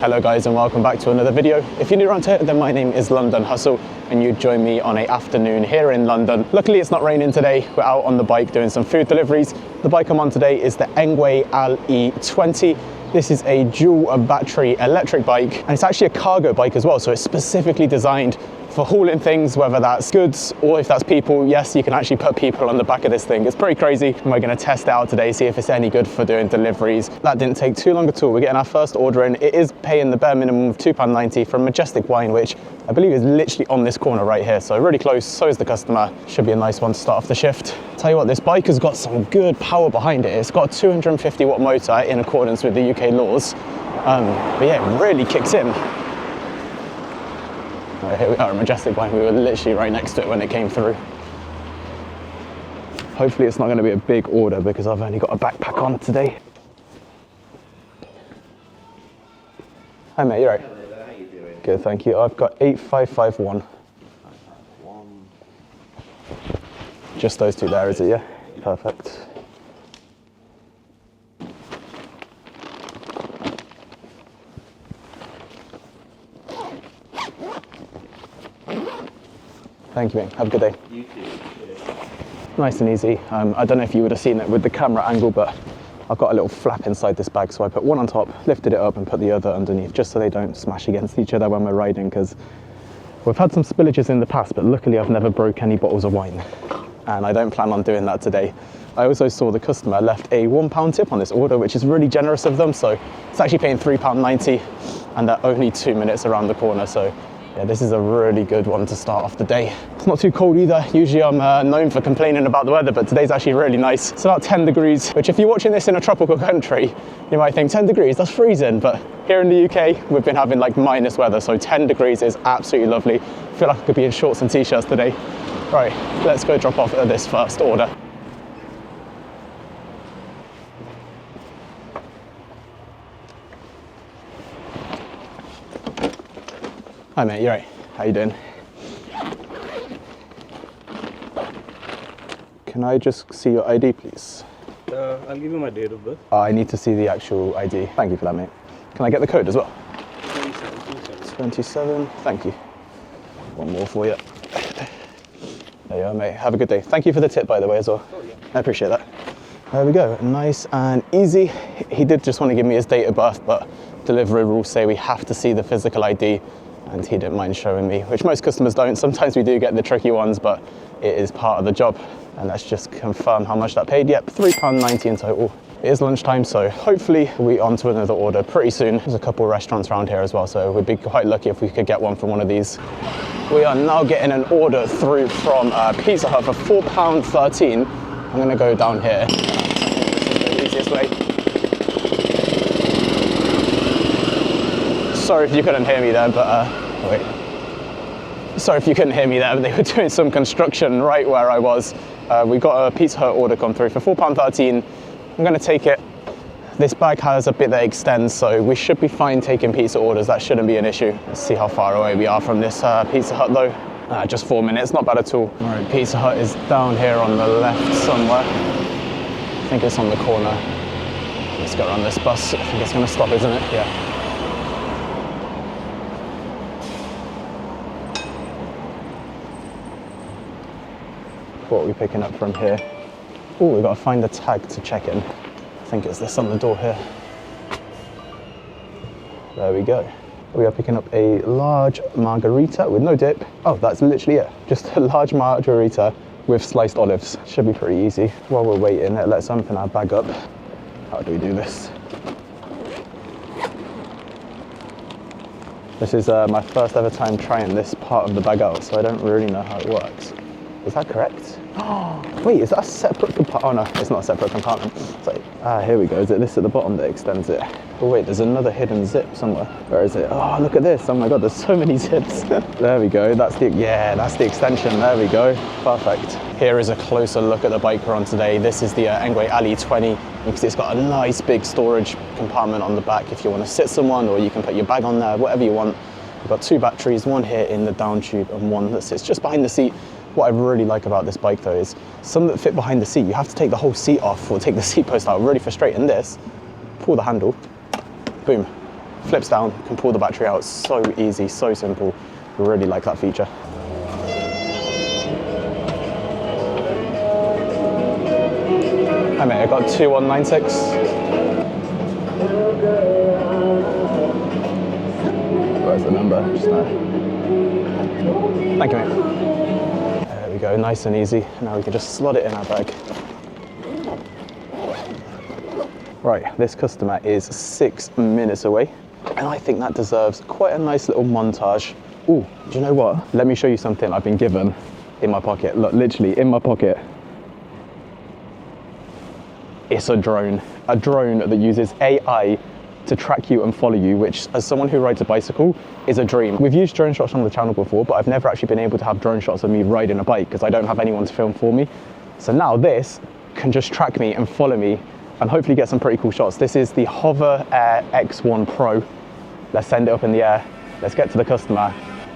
Hello guys and welcome back to another video. If you're new around here, then my name is London Hustle and you join me on an afternoon here in London. Luckily it's not raining today, we're out on the bike doing some food deliveries. The bike I'm on today is the ENGWE LE20. This is a dual battery electric bike and it's actually a cargo bike as well, so it's specifically designed for hauling things, whether that's goods or if that's people. Yes, you can actually put people on the back of this thing. It's pretty crazy and we're going to test it out today, see if it's any good for doing deliveries. That didn't take too long at all. We're getting our first order in. It is paying the bare minimum of £2.90 from Majestic Wine, which I believe is literally on this corner right here, so really close. So is the customer. Should be a nice one to start off the shift. Tell you what, this bike has got some good power behind it. It's got a 250 watt motor in accordance with the UK laws, but yeah, it really kicks in. Right, here we are at Majestic Wine. We were literally right next to it when it came through. Hopefully it's not going to be a big order because I've only got a backpack on today. Hi mate, you right? Hello, how you doing? Good, thank you. I've got 8551. Just those two there, is it? Yeah? Perfect. Thank you, mate. Have a good day. You too. Nice and easy. I don't know if you would have seen it with the camera angle, but I've got a little flap inside this bag, so I put one on top, lifted it up and put the other underneath, just so they don't smash against each other when we're riding, because we've had some spillages in the past, but luckily I've never broke any bottles of wine, and I don't plan on doing that today. I also saw the customer left a £1 tip on this order, which is really generous of them, so it's actually paying £3.90, and they're only 2 minutes around the corner, so yeah, this is a really good one to start off the day. It's not too cold either. Usually I'm known for complaining about the weather, but today's actually really nice. It's about 10 degrees, which if you're watching this in a tropical country, you might think 10 degrees, that's freezing. But here in the UK, we've been having like minus weather, so 10 degrees is absolutely lovely. I feel like I could be in shorts and t-shirts today. Right, let's go drop off this first order. Hi mate, you right? How you doing? Can I just see your ID, please? I'll give you my date of birth. I need to see the actual ID. Thank you for that, mate. Can I get the code as well? 27, thank you. One more for you. There you are, mate. Have a good day. Thank you for the tip, by the way, as well. Oh, yeah. I appreciate that. There we go, nice and easy. He did just want to give me his date of birth, but Deliveroo rules say we have to see the physical ID. And he didn't mind showing me, which most customers don't. Sometimes we do get the tricky ones, but it is part of the job. And let's just confirm how much that paid. Yep, £3.90 in total. It is lunchtime, so hopefully we'll be on to another order pretty soon. There's a couple of restaurants around here as well, so we'd be quite lucky if we could get one from one of these. We are now getting an order through from Pizza Hut for £4.13. I'm gonna go down here. This is the easiest way. Sorry if you couldn't hear me there, but sorry if you couldn't hear me there, but they were doing some construction right where I was. We got a Pizza Hut order come through for £4.13. I'm going to take it. This bag has a bit that extends, so we should be fine taking pizza orders. That shouldn't be an issue. Let's see how far away we are from this Pizza Hut though. Just 4 minutes, not bad at all. All right, Pizza Hut is down here on the left somewhere. I think it's on the corner. Let's go around this bus. I think it's going to stop, isn't it? Yeah. What are we picking up from here? Oh, we've got to find the tag to check in. I think it's this on the door here. There we go. We are picking up a large margarita with no dip. Oh, that's literally it. Just a large margarita with sliced olives. Should be pretty easy. While we're waiting, let's open our bag up. How do we do this? This is my first ever time trying this part of the bag out, so I don't really know how it works. Is that correct? Oh, wait, is that a separate compartment? Oh no, it's not a separate compartment. It's like, here we go. Is it this at the bottom that extends it? Oh wait, there's another hidden zip somewhere. Where is it? Oh, look at this. Oh my God, there's so many zips. There we go. That's the extension. There we go. Perfect. Here is a closer look at the bike we're on today. This is the ENGWE LE20. You can see it's got a nice big storage compartment on the back if you want to sit someone, or you can put your bag on there, whatever you want. We've got two batteries, one here in the down tube and one that sits just behind the seat. What I really like about this bike though is some that fit behind the seat, you have to take the whole seat off or take the seat post out. Really frustrating. This, pull the handle, boom, flips down, can pull the battery out. So easy, so simple. Really like that feature. Hi mate, I got 2196. Where's the number? Just there. Thank you mate. There we go, nice and easy. Now we can just slot it in our bag. Right, this customer is 6 minutes away, and I think that deserves quite a nice little montage. Ooh, do you know what? Let me show you something I've been given in my pocket. Look, literally in my pocket. It's a drone that uses AI to track you and follow you, which as someone who rides a bicycle is a dream. We've used drone shots on the channel before, but I've never actually been able to have drone shots of me riding a bike because I don't have anyone to film for me. So now this can just track me and follow me and hopefully get some pretty cool shots. This is the Hover Air X1 Pro. Let's send it up in the air. Let's get to the customer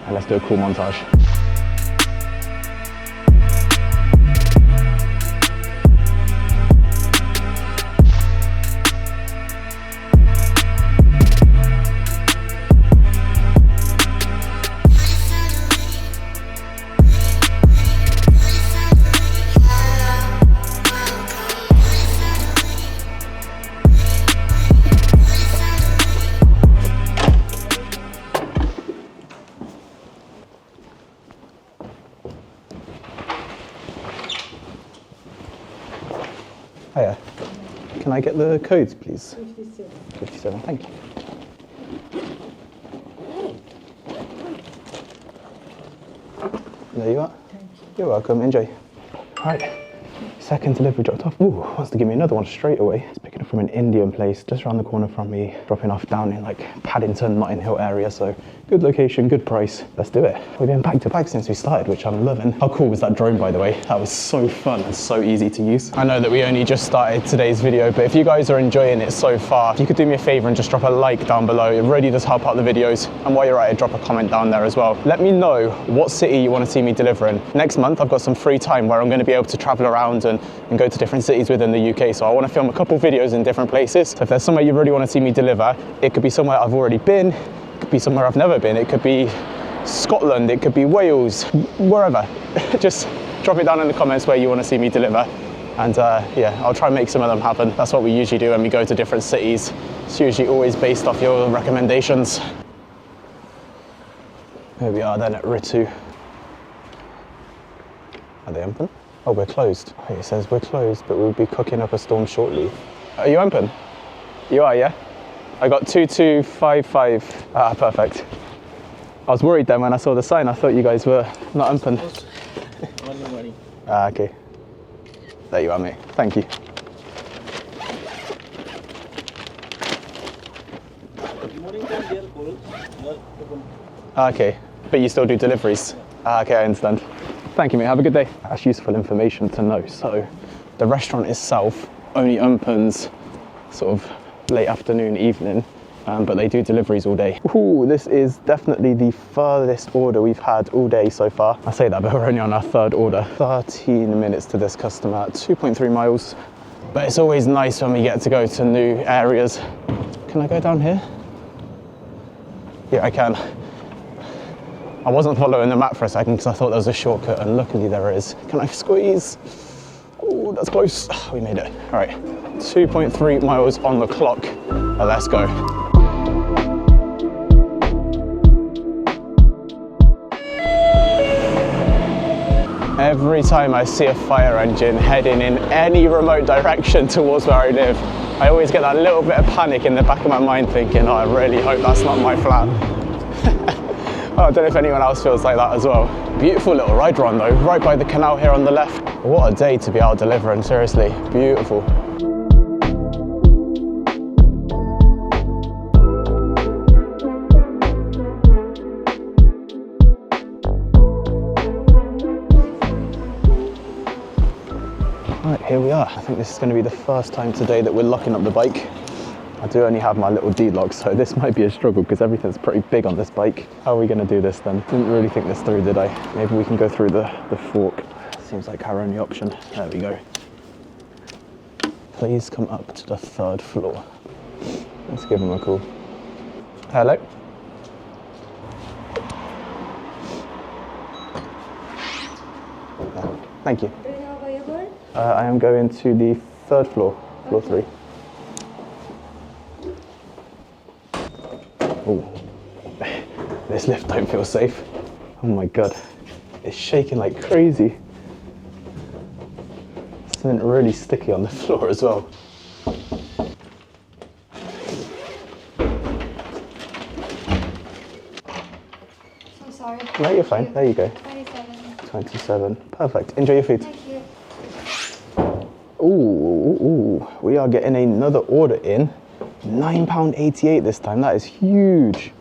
and let's do a cool montage. Hiya. Can I get the codes, please? 57. 57, thank you. There you are. Thank you. You're welcome, enjoy. Right, second delivery dropped off. Ooh, wants to give me another one straight away. He's picking up from an Indian place just around the corner from me, dropping off down in like Paddington, Notting Hill area, so good location, good price. Let's do it. We've been back to back since we started, which I'm loving. How cool was that drone, by the way? That was so fun and so easy to use. I know that we only just started today's video, but if you guys are enjoying it so far, if you could do me a favor and just drop a like down below, it really does help out the videos. And while you're at it, drop a comment down there as well. Let me know what city you want to see me delivering. Next month, I've got some free time where I'm going to be able to travel around and go to different cities within the UK. So I want to film a couple videos in different places. So if there's somewhere you really want to see me deliver, it could be somewhere I've already been, it could be somewhere I've never been, it could be Scotland, it could be Wales, wherever. Just drop it down in the comments where you want to see me deliver. And yeah, I'll try and make some of them happen. That's what we usually do when we go to different cities. It's usually always based off your recommendations. Here we are then at Ritu. Are they open? Oh, we're closed. Oh, it says we're closed, but we'll be cooking up a storm shortly. Are you open? You are, yeah? I got 2255. Ah, perfect. I was worried then when I saw the sign. I thought you guys were not open. Ah, okay. There you are, mate. Thank you. Ah, okay, but you still do deliveries? Ah, okay, I understand. Thank you, mate. Have a good day. That's useful information to know. So the restaurant itself only opens sort of late afternoon, evening, but they do deliveries all day. Ooh, this is definitely the furthest order we've had all day so far. I say that, but we're only on our third order. 13 minutes to this customer, 2.3 miles. But it's always nice when we get to go to new areas. Can I go down here? Yeah, I can. I wasn't following the map for a second because I thought there was a shortcut, and luckily there is. Can I squeeze? Oh, that's close. We made it. All right, 2.3 miles on the clock. Let's go. Every time I see a fire engine heading in any remote direction towards where I live, I always get that little bit of panic in the back of my mind thinking, oh, I really hope that's not my flat. Oh, I don't know if anyone else feels like that as well. Beautiful little ride run though, right by the canal here on the left. What a day to be out delivering, seriously, beautiful. Right, here we are. I think this is going to be the first time today that we're locking up the bike. I do only have my little D-lock, so this might be a struggle because everything's pretty big on this bike. How are we going to do this then? Didn't really think this through, did I? Maybe we can go through the fork. Seems like our only option. There we go. Please come up to the 3rd floor. Let's give them a call. Hello. Thank you. Do you know where you're going? I am going to the 3rd floor, floor 3. Oh, this lift don't feel safe. Oh my God, it's shaking like crazy. Something really sticky on the floor as well. So sorry. No, you're fine. There you go. 27. 27. Perfect. Enjoy your food. Thank you. Ooh, we are getting another order in. £9.88 this time. That is huge.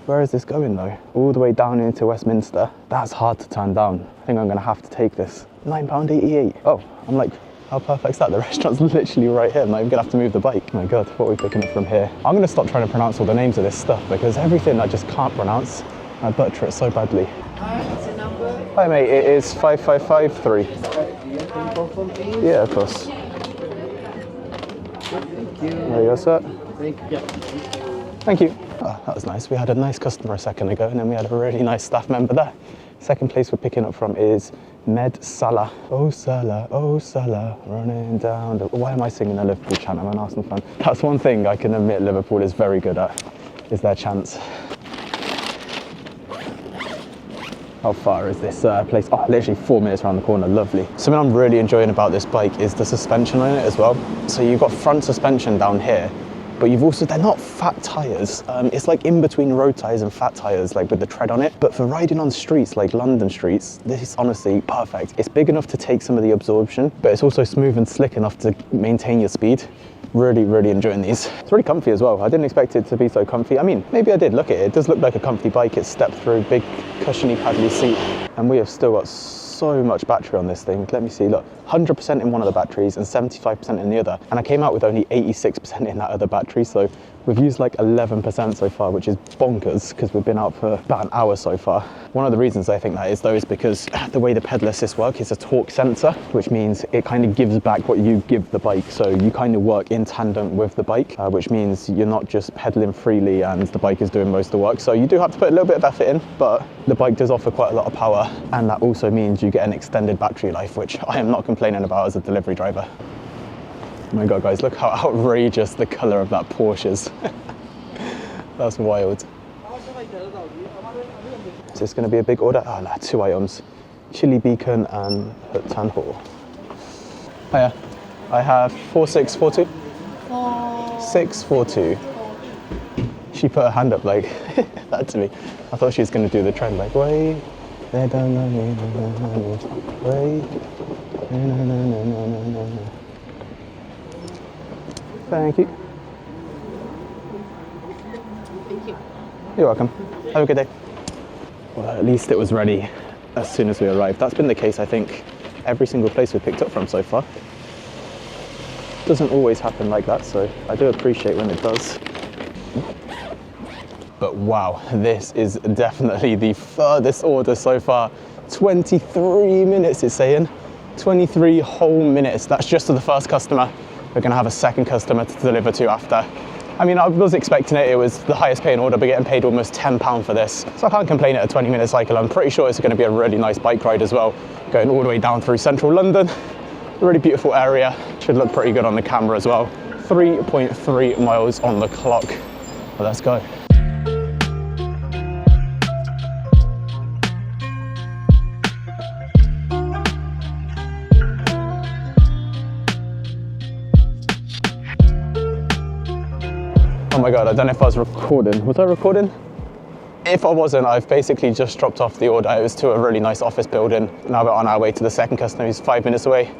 Where is this going though? All the way down into Westminster. That's hard to turn down. I think I'm gonna have to take this. £9.88. Oh, I'm like, how perfect's that? The restaurant's literally right here. I'm not even gonna have to move the bike. Oh my God, what are we picking up from here? I'm gonna stop trying to pronounce all the names of this stuff because everything I just can't pronounce. I butcher it so badly. Hi mate, it is 5553. Yeah, of course. There you go, sir. Thank you. Oh, that was nice. We had a nice customer a second ago and then we had a really nice staff member there. Second place we're picking up from is Med Salah. Oh Salah, running down the... Why am I singing a Liverpool chant? I'm an Arsenal fan. That's one thing I can admit Liverpool is very good at, is their chants. How far is this place? Oh, literally 4 minutes around the corner, lovely. Something I'm really enjoying about this bike is the suspension on it as well. So you've got front suspension down here, but you've also, they're not fat tires. It's like in between road tires and fat tires, like with the tread on it. But for riding on streets, like London streets, this is honestly perfect. It's big enough to take some of the absorption, but it's also smooth and slick enough to maintain your speed. Really enjoying these. It's really comfy as well. I didn't expect it to be so comfy. I mean, maybe I did. Look at it. It does look like a comfy bike. It's stepped through, big cushiony paddly seat. And we have still got so much battery on this thing. Let me see, look, 100% in one of the batteries and 75% in the other. And I came out with only 86% in that other battery. So we've used like 11% so far, which is bonkers because we've been out for about an hour so far. One of the reasons I think that is though is because the way the pedal assist work is a torque sensor, which means it kind of gives back what you give the bike. So you kind of work in tandem with the bike, which means you're not just pedaling freely and the bike is doing most of the work. So you do have to put a little bit of effort in, but the bike does offer quite a lot of power. And that also means you get an extended battery life, which I am not complaining about as a delivery driver. Oh my God, guys, look how outrageous the color of that Porsche is. That's wild. Is this going to be a big order? Oh no, 2 items. Chili beacon and tan ho. Hiya, I have 4642. 642. She put her hand up like that to me. I thought she was going to do the trend like, wait, they don't know me, wait, no. Thank you. Thank you. You're welcome. Have a good day. Well, at least it was ready as soon as we arrived. That's been the case, I think, every single place we picked up from so far. Doesn't always happen like that, so I do appreciate when it does. But wow, this is definitely the furthest order so far. 23 minutes it's saying. 23 whole minutes. That's just to the first customer. We're gonna have a second customer to deliver to after. I mean, I was expecting it. It was the highest paying order, but getting paid almost £10 for this. So I can't complain at a 20-minute cycle. I'm pretty sure it's gonna be a really nice bike ride as well. Going all the way down through central London. A really beautiful area. Should look pretty good on the camera as well. 3.3 miles on the clock. Well, let's go. Oh my God, I don't know if I was recording. Was I recording? If I wasn't, I've basically just dropped off the order. It was to a really nice office building. Now we're on our way to the second customer who's 5 minutes away.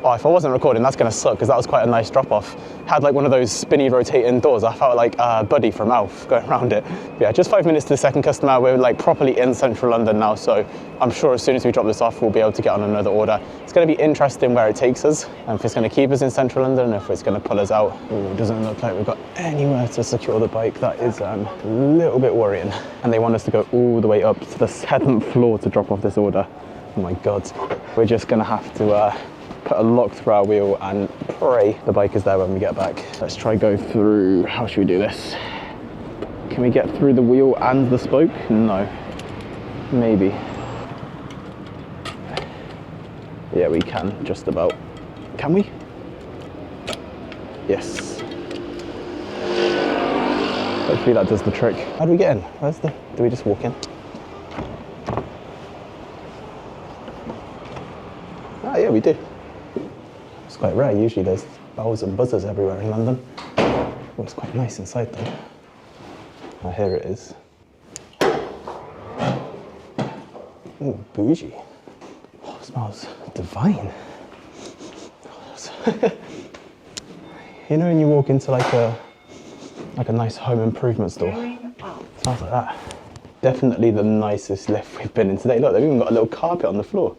Oh, if I wasn't recording, that's gonna suck because that was quite a nice drop off. Had like one of those spinny rotating doors. I felt like Buddy from Alf going around it. But yeah, just 5 minutes to the second customer. We're like properly in central London now. So I'm sure as soon as we drop this off, we'll be able to get on another order. It's gonna be interesting where it takes us. And if it's gonna keep us in central London, if it's gonna pull us out. Ooh, it doesn't look like we've got anywhere to secure the bike. That is a little bit worrying. And they want us to go all the way up to the 7th floor to drop off this order. Oh my God. We're just gonna have to put a lock through our wheel and pray the bike is there when we get back. Let's try go through, how should we do this? Can we get through the wheel and the spoke? No. Maybe. Yeah, we can, just about. Can we? Yes. Hopefully that does the trick. How do we get in? Do we just walk in? Ah, yeah, we do. It's quite rare. Usually there's bells and buzzers everywhere in London. Oh, it's quite nice inside though. Oh, here it is. Ooh, bougie. Oh, it smells divine. You know when you walk into like a nice home improvement store? It smells like that. Definitely the nicest lift we've been in today. Look, they've even got a little carpet on the floor.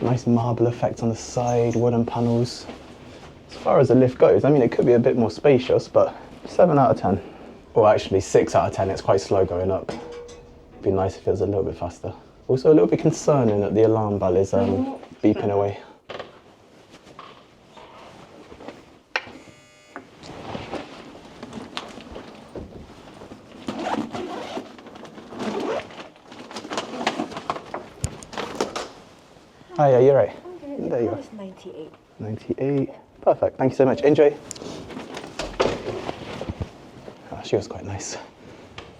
Nice marble effect on the side, wooden panels. As far as the lift goes, I mean, it could be a bit more spacious, but 7 out of 10. Or actually 6 out of 10, it's quite slow going up. It'd be nice if it was a little bit faster. Also a little bit concerning that the alarm bell is beeping away. Oh yeah, you're right. There you go. 98. 98. Perfect. Thank you so much. Enjoy. Oh, she was quite nice.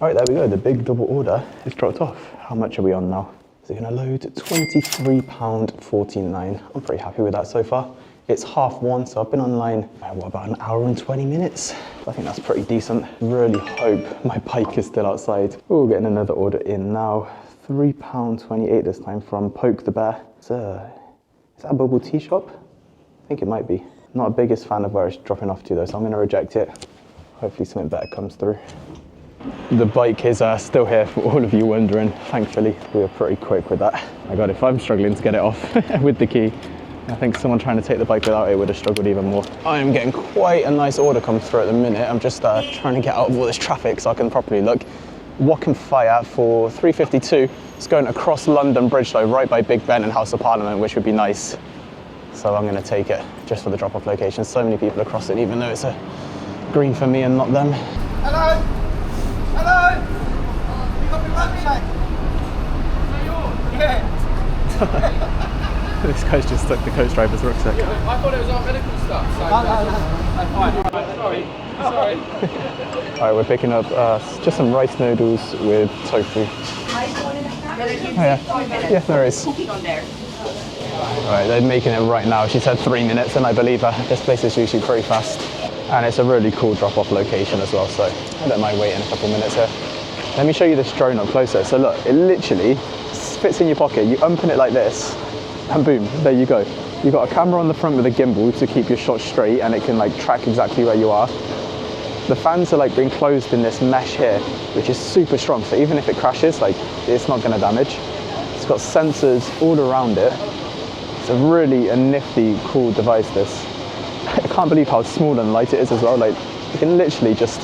All right, there we go. The big double order is dropped off. How much are we on now? Is it going to load? £23.49. I'm pretty happy with that so far. It's 1:30, so I've been online, what, about an hour and 20 minutes? I think that's pretty decent. Really hope my bike is still outside. Oh, getting another order in now. £3.28 this time from Poke the Bear. Is that a bubble tea shop? I think it might be. Not a biggest fan of where it's dropping off to though, so I'm going to reject it. Hopefully something better comes through. The bike is still here for all of you wondering. Thankfully, we were pretty quick with that. My God, if I'm struggling to get it off with the key, I think someone trying to take the bike without it would have struggled even more. I am getting quite a nice order come through at the minute. I'm just trying to get out of all this traffic so I can properly look. Wacom Fire for £3.52. It's going across London Bridge though, right by Big Ben and House of Parliament, which would be nice. So I'm going to take it just for the drop-off location. So many people across it, even though it's a green for me and not them. Hello? Hello? You got me rucksack? Is that yours? Yeah. This guy's just stuck the coach driver's rucksack. I thought it was our medical stuff. So Sorry. Alright, we're picking up just some rice noodles with tofu. Oh yeah, yeah, there is. Alright, they're making it right now. She said 3 minutes and I believe her. This place is usually pretty fast. And it's a really cool drop-off location as well, so I don't mind waiting a couple minutes here. Let me show you this drone up closer. So look, it literally fits in your pocket. You open it like this, and boom, there you go. You've got a camera on the front with a gimbal to keep your shot straight, and it can like track exactly where you are. The fans are like enclosed in this mesh here, which is super strong. So even if it crashes, like it's not going to damage. It's got sensors all around it. It's a really nifty, cool device. This. I can't believe how small and light it is as well. Like you can literally just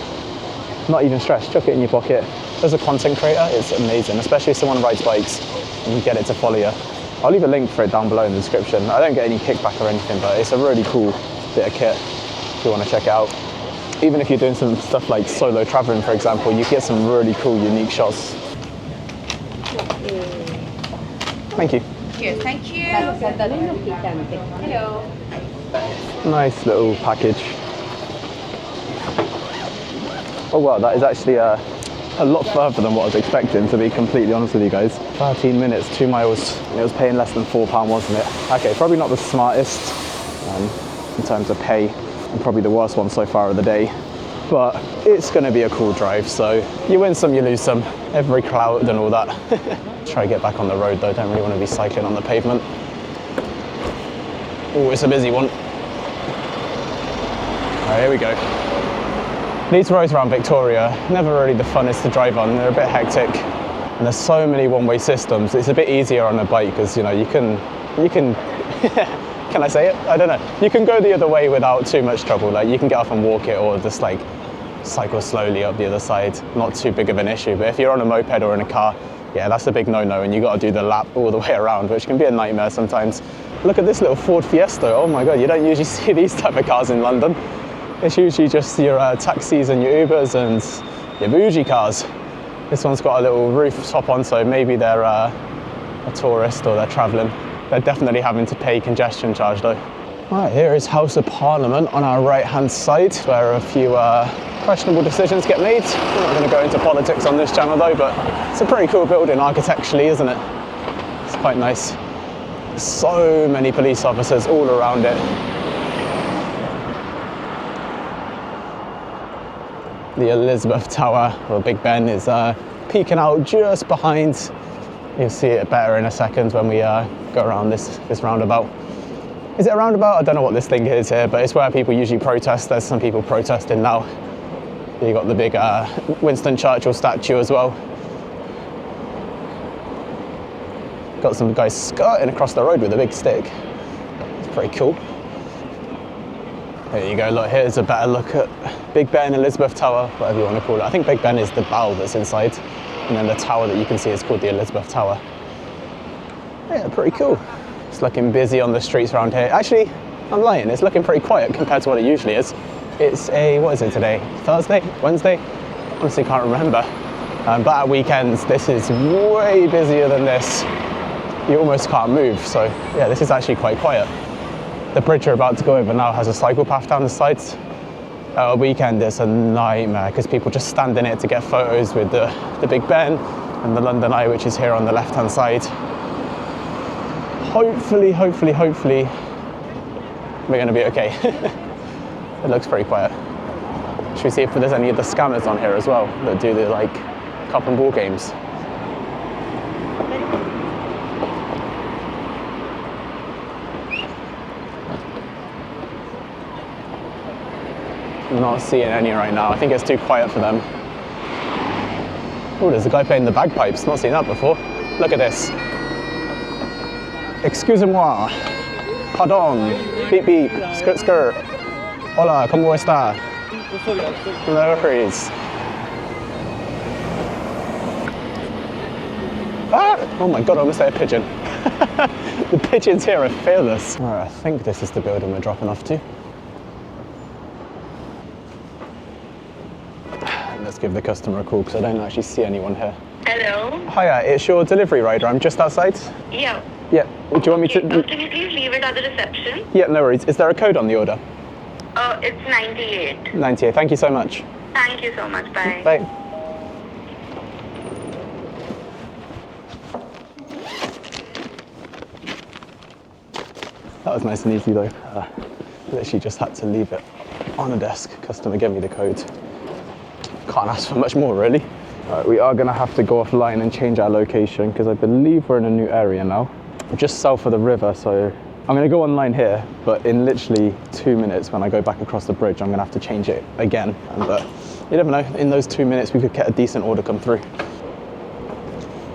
not even stress, chuck it in your pocket. As a content creator, it's amazing, especially if someone rides bikes and you get it to follow you. I'll leave a link for it down below in the description. I don't get any kickback or anything, but it's a really cool bit of kit if you want to check it out. Even if you're doing some stuff like solo traveling, for example, you get some really cool, unique shots. Thank you. Yes, thank you. Hello. Nice little package. Oh wow, that is actually a lot further than what I was expecting, to be completely honest with you guys. 13 minutes, 2 miles. It was paying less than £4, wasn't it? Okay, probably not the smartest in terms of pay, and probably the worst one so far of the day. But it's going to be a cool drive, so you win some, you lose some. Every cloud and all that. Try to get back on the road though, don't really want to be cycling on the pavement. Oh, it's a busy one. Alright, here we go. These roads around Victoria, never really the funnest to drive on. They're a bit hectic. And there's so many one-way systems. It's a bit easier on a bike because, you know, you can, can I say it? I don't know. You can go the other way without too much trouble. Like you can get off and walk it or just like cycle slowly up the other side. Not too big of an issue. But if you're on a moped or in a car, yeah, that's a big no-no, and you got to do the lap all the way around, which can be a nightmare sometimes. Look at this little Ford Fiesta. Oh my God, you don't usually see these type of cars in London. It's usually just your taxis and your Ubers and Yeah, bougie cars. This one's got a little rooftop on, so maybe they're a tourist or they're travelling. They're definitely having to pay congestion charge though. Right, here is House of Parliament on our right-hand side, where a few questionable decisions get made. We're not going to go into politics on this channel though, but it's a pretty cool building architecturally, isn't it? It's quite nice. So many police officers all around it. The Elizabeth Tower, or Big Ben, is peeking out just behind. You'll see it better in a second when we go around this roundabout. Is it a roundabout? I don't know what this thing is here, but it's where people usually protest. There's some people protesting now. You got the big Winston Churchill statue as well. Got some guys skirting across the road with a big stick. It's pretty cool. There you go, look, here's a better look at Big Ben, Elizabeth Tower, whatever you want to call it. I think Big Ben is the bow that's inside, and then the tower that you can see is called the Elizabeth Tower. Yeah, pretty cool. It's looking busy on the streets around here. Actually, I'm lying, it's looking pretty quiet compared to what it usually is. It's what is it today? Thursday? Wednesday? Honestly can't remember. But at weekends, this is way busier than this. You almost can't move, so yeah, this is actually quite quiet. The bridge you're about to go over now has a cycle path down the sides. At a weekend, it's a nightmare because people just stand in it to get photos with the Big Ben and the London Eye, which is here on the left-hand side. Hopefully, we're going to be okay. It looks pretty quiet. Should we see if there's any of the scammers on here as well that do the like cup and ball games? I'm not seeing any right now. I think it's too quiet for them. Oh, there's a guy playing the bagpipes. Not seen that before. Look at this. Excusez-moi. Pardon. Beep beep. Skirt skirt. Hola, ¿cómo está? Deliveries. Ah! Oh my god, I almost hit a pigeon. The pigeons here are fearless. Alright, I think this is the building we're dropping off to. Let's give the customer a call because I don't actually see anyone here. Hello? Hiya, it's your delivery rider. I'm just outside. Yeah. Yeah. Do you want me to? Can you please leave it at the reception? Yeah, no worries. Is there a code on the order? It's 98. 98. Thank you so much. Thank you so much. Bye. Bye. That was nice and easy though. Literally just had to leave it on a desk. Customer gave me the code. Can't ask for much more really. Right, we are gonna have to go offline and change our location because I believe we're in a new area now. We're just south of the river, so I'm gonna go online here, but in literally 2 minutes when I go back across the bridge, I'm gonna have to change it again. And you never know, in those 2 minutes we could get a decent order come through.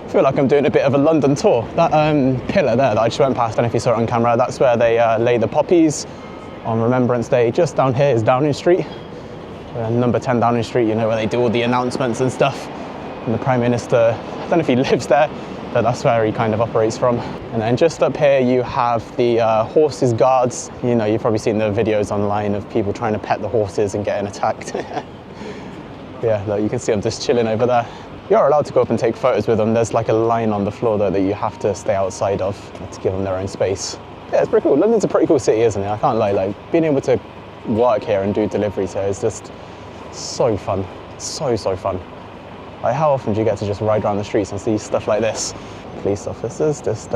I feel like I'm doing a bit of a London tour. That pillar there that I just went past, I don't know if you saw it on camera, that's where they lay the poppies on Remembrance Day. Just down here is Downing Street. Number 10 Downing Street, you know, where they do all the announcements and stuff. And the Prime Minister, I don't know if he lives there, but that's where he kind of operates from. And then just up here you have the horses guards. You know, you've probably seen the videos online of people trying to pet the horses and getting attacked. Yeah, look, you can see I'm just chilling over there. You're allowed to go up and take photos with them. There's like a line on the floor though that you have to stay outside of to give them their own space. Yeah, it's pretty cool. London's a pretty cool city, isn't it? I can't lie, like being able to work here and do deliveries here is just so fun. So fun. Like, how often do you get to just ride around the streets and see stuff like this? Police officers just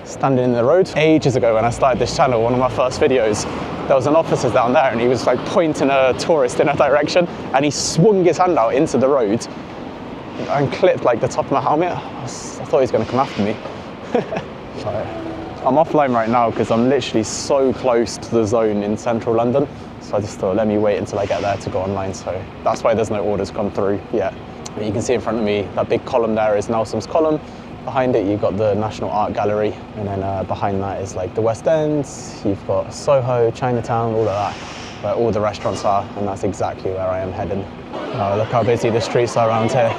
standing in the road. Ages ago when I started this channel, one of my first videos, there was an officer down there and he was like pointing a tourist in a direction and he swung his hand out into the road and clipped like the top of my helmet. I thought he was going to come after me. I'm offline right now because I'm literally so close to the zone in central London. So I just thought, let me wait until I get there to go online. So that's why there's no orders come through yet. But you can see in front of me, that big column there is Nelson's column. Behind it, you've got the National Art Gallery. And then behind that is like the West End. You've got Soho, Chinatown, all of that, where all the restaurants are. And that's exactly where I am heading. Oh, look how busy the streets are around here.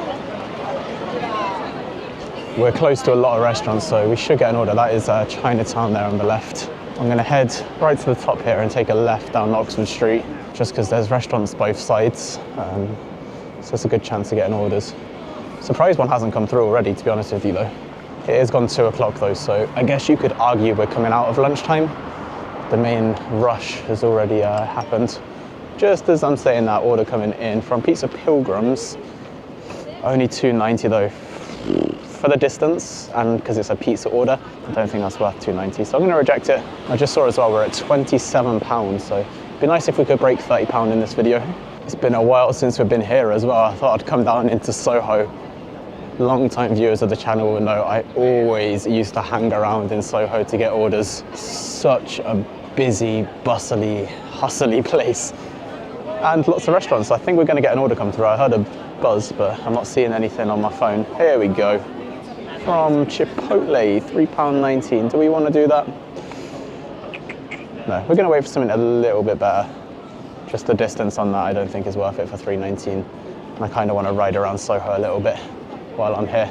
We're close to a lot of restaurants, so we should get an order. That is Chinatown there on the left. I'm gonna head right to the top here and take a left down Oxford Street, just because there's restaurants both sides. So it's a good chance of getting orders. Surprised one hasn't come through already, to be honest with you though. It is gone 2 o'clock though, so I guess you could argue we're coming out of lunchtime. The main rush has already happened. Just as I'm saying that, order coming in from Pizza Pilgrims. Only $2.90 though for the distance, and because it's a pizza order, I don't think that's worth $2.90, so I'm going to reject it. I just saw as well we're at £27, so it'd be nice if we could break £30 in this video. It's been a while since we've been here as well. I thought I'd come down into Soho. Long-time viewers of the channel will know I always used to hang around in Soho to get orders. Such a busy, bustly, hustly place. And lots of restaurants. I think we're going to get an order come through. I heard a buzz, but I'm not seeing anything on my phone. Here we go. From Chipotle, £3.19. Do we want to do that? No, we're going to wait for something a little bit better. Just the distance on that I don't think is worth it for £3.19. And I kind of want to ride around Soho a little bit while I'm here.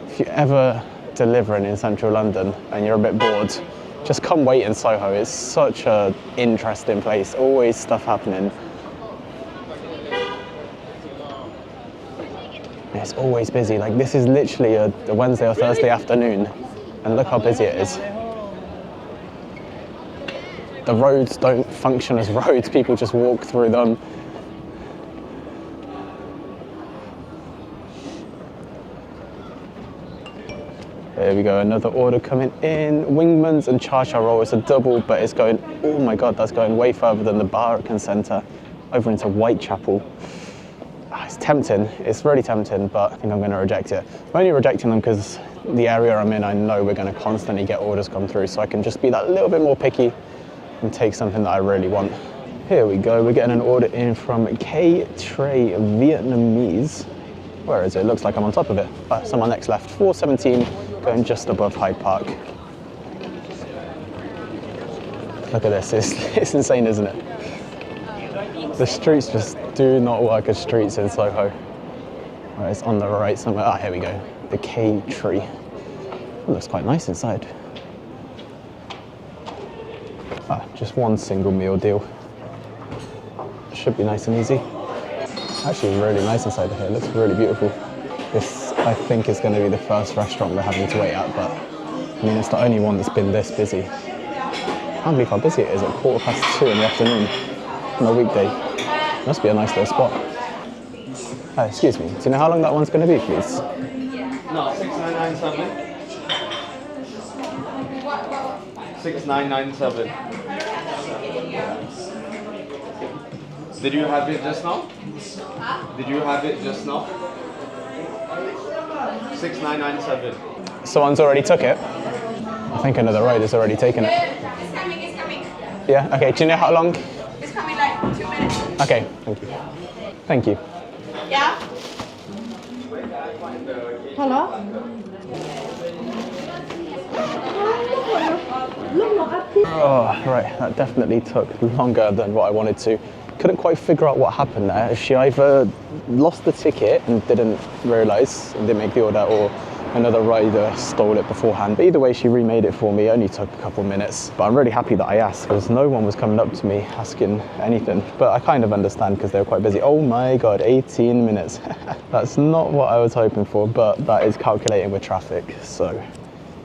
If you're ever delivering in central London and you're a bit bored, just come wait in Soho. It's such an interesting place. Always stuff happening. It's always busy. Like this is literally a Wednesday or Thursday afternoon, and look how busy it is. The roads don't function as roads, people just walk through them. There we go, another order coming in. Wingmans and Cha-Cha roll. It's a double, but it's going, oh my God, that's going way further than the Barbican Centre, over into Whitechapel. It's tempting, it's really tempting, but I think I'm going to reject it. I'm only rejecting them because the area I'm in, I know we're going to constantly get orders come through, so I can just be that little bit more picky and take something that I really want. Here we go, we're getting an order in from K-Tray Vietnamese. Where is it? Looks like I'm on top of it. So my next left, 417, going just above Hyde Park. Look at this, it's insane, isn't it? The streets just do not work as streets in Soho. Right, it's on the right somewhere. Ah, here we go. The K-Tree. It looks quite nice inside. Ah, just one single meal deal. Should be nice and easy. Actually really nice inside here. It looks really beautiful. This, I think, is going to be the first restaurant we're having to wait at, but I mean, it's the only one that's been this busy. I can't believe how busy it is at 2:15 in the afternoon on a weekday. Must be a nice little spot. Oh, excuse me, do you know how long that one's going to be, please? No, 6997. 6997. Did you have it just now? Did you have it just now? 6997. Someone's already took it. I think another road has already taken it. It's coming, it's coming. Yeah, okay, do you know how long? It's coming like 2 minutes. Okay, thank you. Thank you. Yeah? Hello? Oh, right, that definitely took longer than what I wanted to. Couldn't quite figure out what happened there. She either lost the ticket and didn't realise and didn't make the order, or another rider stole it beforehand. But either way, she remade it for me. It only took a couple minutes. But I'm really happy that I asked, because no one was coming up to me asking anything. But I kind of understand because they were quite busy. Oh my God, 18 minutes. That's not what I was hoping for, but that is calculating with traffic. So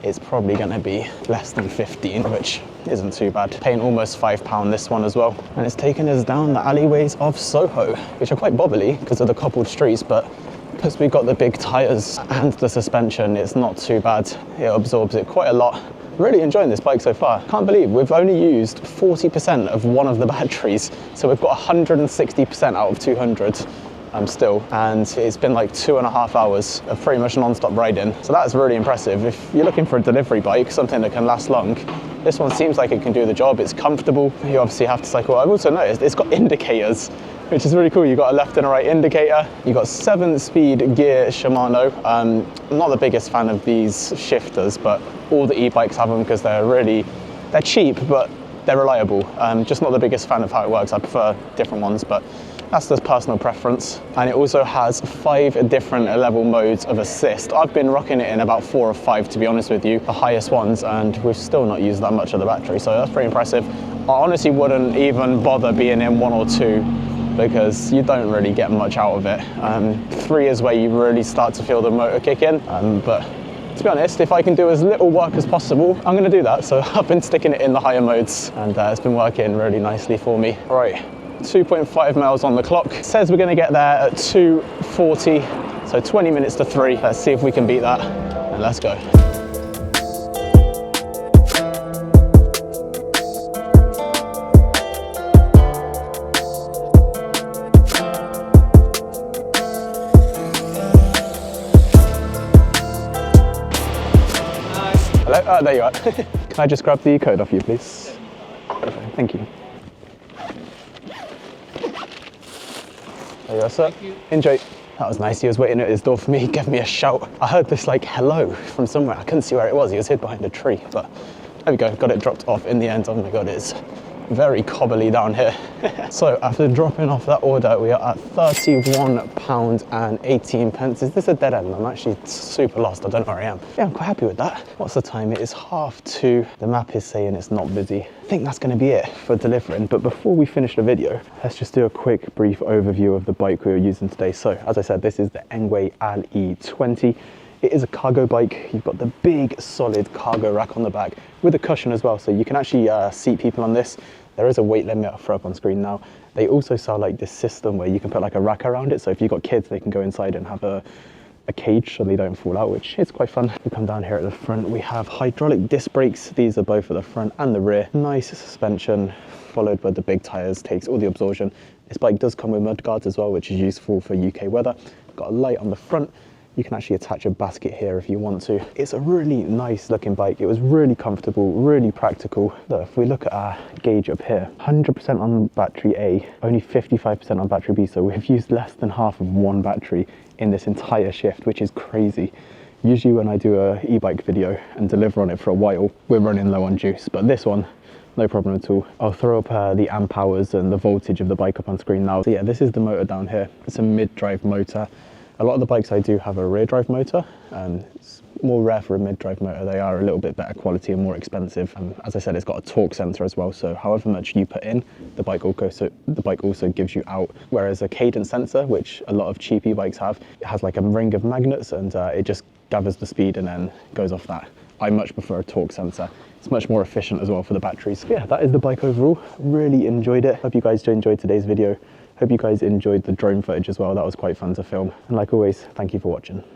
it's probably going to be less than 15, which isn't too bad. Paying almost £5 this one as well. And it's taken us down the alleyways of Soho, which are quite bobbly because of the cobbled streets, but because we've got the big tyres and the suspension, it's not too bad. It absorbs it quite a lot. Really enjoying this bike so far. Can't believe we've only used 40% of one of the batteries. So we've got 160% out of 200. Still, and it's been like 2.5 hours of pretty much non-stop riding. So that's really impressive. If you're looking for a delivery bike, something that can last long, this one seems like it can do the job. It's comfortable. You obviously have to cycle. I've also noticed it's got indicators, which is really cool. You've got a left and a right indicator. You've got 7-speed gear Shimano. I'm not the biggest fan of these shifters, but all the e-bikes have them because they're cheap, but they're reliable. Just not the biggest fan of how it works. I prefer different ones, but that's just personal preference. And it also has 5 different level modes of assist. I've been rocking it in about 4 or 5, to be honest with you, the highest ones, and we've still not used that much of the battery, so that's pretty impressive. I honestly wouldn't even bother being in 1 or 2 because you don't really get much out of it. 3 is where you really start to feel the motor kick in, but to be honest, if I can do as little work as possible, I'm going to do that. So I've been sticking it in the higher modes, and it's been working really nicely for me. Right, 2.5 miles on the clock. It says we're going to get there at 2:40, so 20 minutes to 3. Let's see if we can beat that, and let's go. Hello? There you are. Can I just grab the code off you, please? Perfect. Thank you. There you are, sir. Thank you. Enjoy. That was nice. He was waiting at his door for me. He gave me a shout. I heard this like hello from somewhere. I couldn't see where it was. He was hid behind a tree, but there we go. Got it dropped off in the end. Oh my God, it's very cobbly down here. So after dropping off that order, we are at £31.18. Is this a dead end? I'm actually super lost. I don't know where I am. Yeah, I'm quite happy with that. What's the time? It is 2:30. The map is saying it's not busy. I think that's going to be it for delivering. But before we finish the video, let's just do a quick brief overview of the bike we were using today. So as I said, this is the ENGWE LE20. It is a cargo bike. You've got the big solid cargo rack on the back with a cushion as well, so you can actually seat people on this. There is a weight limit. I'll throw up on screen now. They also sell like this system where you can put like a rack around it, so if you've got kids, they can go inside and have a cage so they don't fall out, which is quite fun. We come down here at the front, we have hydraulic disc brakes. These are both at the front and the rear. Nice suspension, followed by the big tires, takes all the absorption. This bike does come with mud guards as well, which is useful for UK weather. Got a light on the front. You can actually attach a basket here if you want to. It's a really nice looking bike. It was really comfortable, really practical. Look, if we look at our gauge up here, 100% on battery A, only 55% on battery B. So we've used less than half of one battery in this entire shift, which is crazy. Usually when I do a e-bike video and deliver on it for a while, we're running low on juice, but this one, no problem at all. I'll throw up the amp hours and the voltage of the bike up on screen now. So yeah, this is the motor down here. It's a mid-drive motor. A lot of the bikes I do have a rear drive motor. It's more rare for a mid-drive motor. They are a little bit better quality and more expensive. As I said, it's got a torque sensor as well, so however much you put in, the bike also gives you out. Whereas a cadence sensor, which a lot of cheap e-bikes have, it has like a ring of magnets, and it just gathers the speed and then goes off that. I much prefer a torque sensor. It's much more efficient as well for the batteries. Yeah, that is the bike overall. Really enjoyed it. Hope you guys enjoyed today's video. Hope you guys enjoyed the drone footage as well. That was quite fun to film. And like always, thank you for watching.